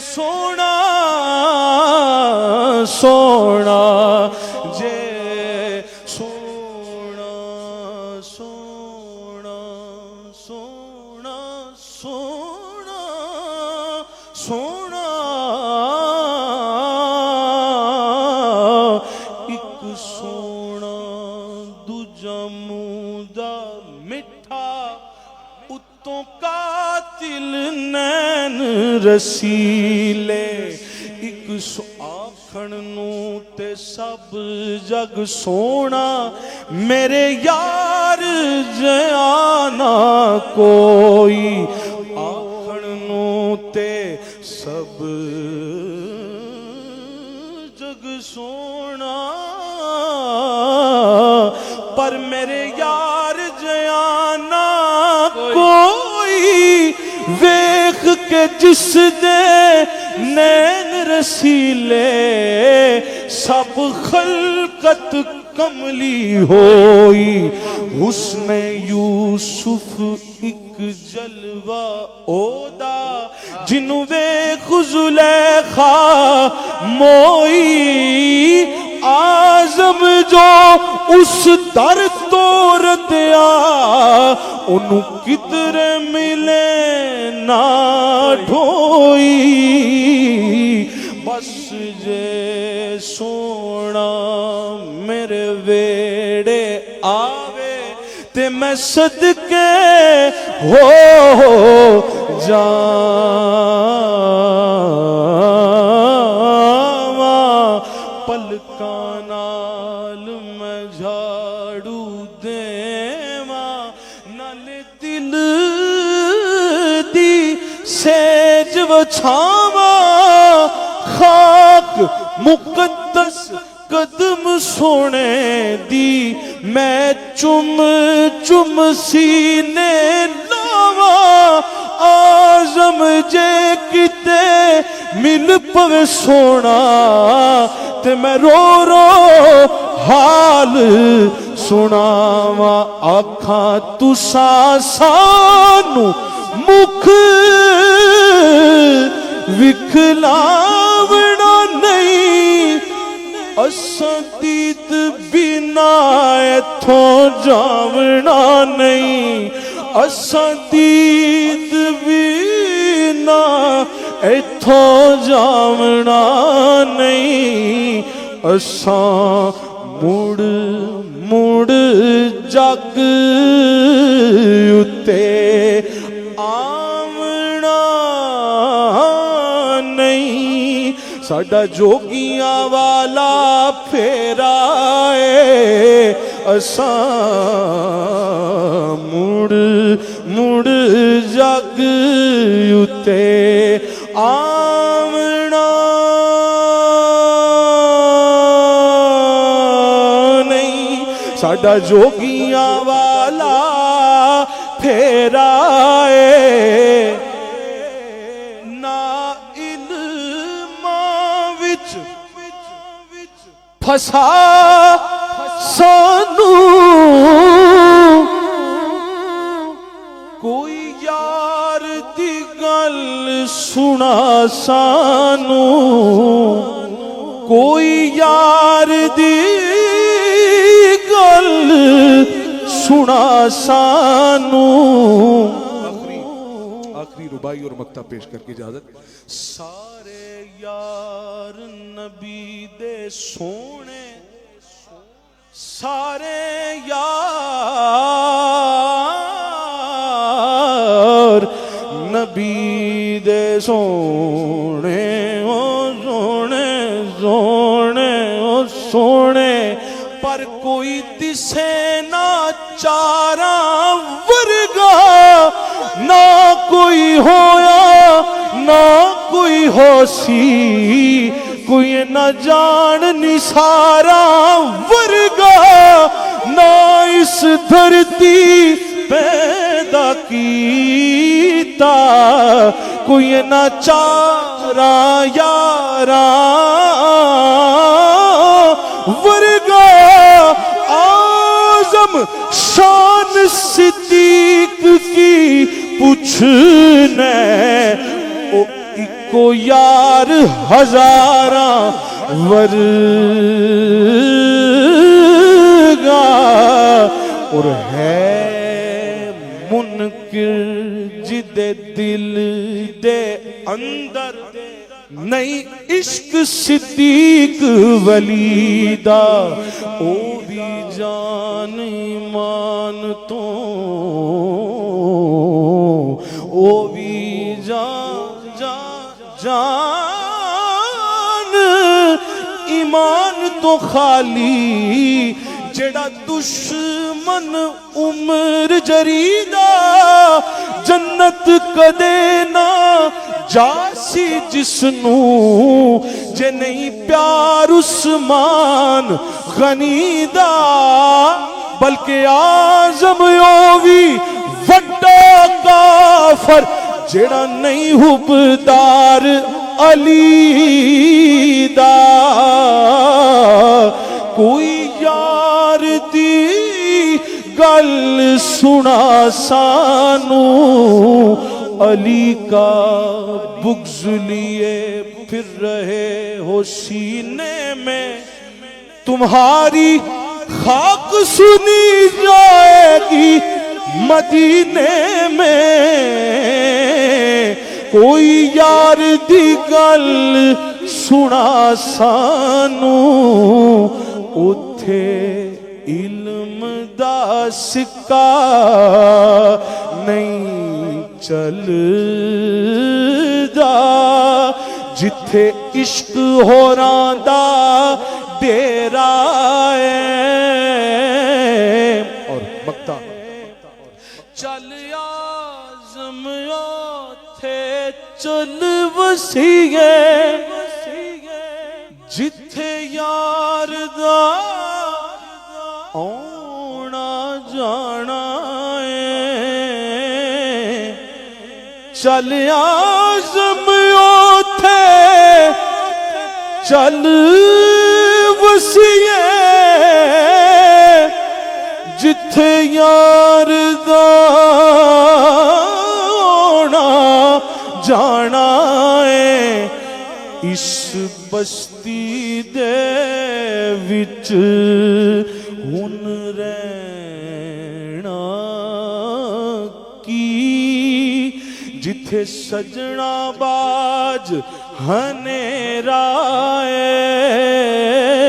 सोना सोना जे सोना सोना सोना सोना सोना एक सोना दूजा मूदा मिठा उत्तों कातिल नैन रसीले एक आखण नू ते सब जग सोना मेरे यार जयाना कोई आखण नू ते सब जग सोना पर मेरे यार जयाना कोई वेख के जिस दे नैन रसीले सब खलकत कमली होई हुस्ने यूसुफ एक जलवा ओदा जिन्हू वेख जुलेखा मोई आजम जो उस दर तोड़ दिया उन्हू किधरे मिले ना ढोई बस जे सोना मेरे वेड़े आवे ते मैं सदके हो जावा पलकां नाल मैं झाड़ू देवा नाले दिल दी सेज वछावा खाक मुकद्दस कदम सोने दी मैं चुम चुम सीने लावा आजम जे किते मिल पवे सोना ते मैं रो रो हाल सुनावा आखा तुसा सानू मुख विखलावना नहीं असां दीद बिना इथों जावना नहीं असां दीद बिना इथों जावना नहीं असां मुड़ मुड़ जग उत्ते आवना नहीं साडा जोगियां वाला फेरा है असां मुड़ मुड़ जग उत्ते आवना नहीं साडा जोगियां वाला फेरा है फसा सानू कोई यार दी गल सुना सानू कोई यार दी गल सुना सानू आखिरी रुबाई और मक्ता पेश करके इजाजत सारे यार नबी दे सोने सारे यार नबी दे सोने ओ सोने सोने ओ सोने पर कोई दिसे ना चारा वर्गा ना कोई होया ना कोई होसी कोई न जान निसारा वर्गा ना इस धरती पैदा कीता कोई न चारा यारा वर्गा आजम शान सिद्दीक की पूछने ओ को यार हजारा वर्गा और है मुनकिर जिदे दिल दे अंदर नहीं इश्क सिद्दीक वलीदा ओ भी जान ईमान तो ओ भी जान ईमान तो खाली जेड़ा दुश्मन उम्र जरीदा जन्नत कदे ना जासी जिसनू जे नहीं प्यार उस्मान गनी दा बल्कि आजम योवी वड्डा काफर जेड़ा नहीं हुबदार अली दा कोई यार दी गल सुना सानू अली का बुग़्ज़ लिए फिर रहे हो सीने में तुम्हारी खाक सुनी जाएगी मदीने में कोई यार दी गल सुना सानू उथे इल्म दा सिक्का नहीं चलदा जिथे इश्क होरां दा डेरा और मक्ता चल आज़म ओथे चल वसीए जिथे यार दा आना जाना चल आज़म ओथे चल वसीए जिथे यार दा आना जाना है इस बस्ती दे विच हुन रहना की जिथे सजना बाज हनेरा है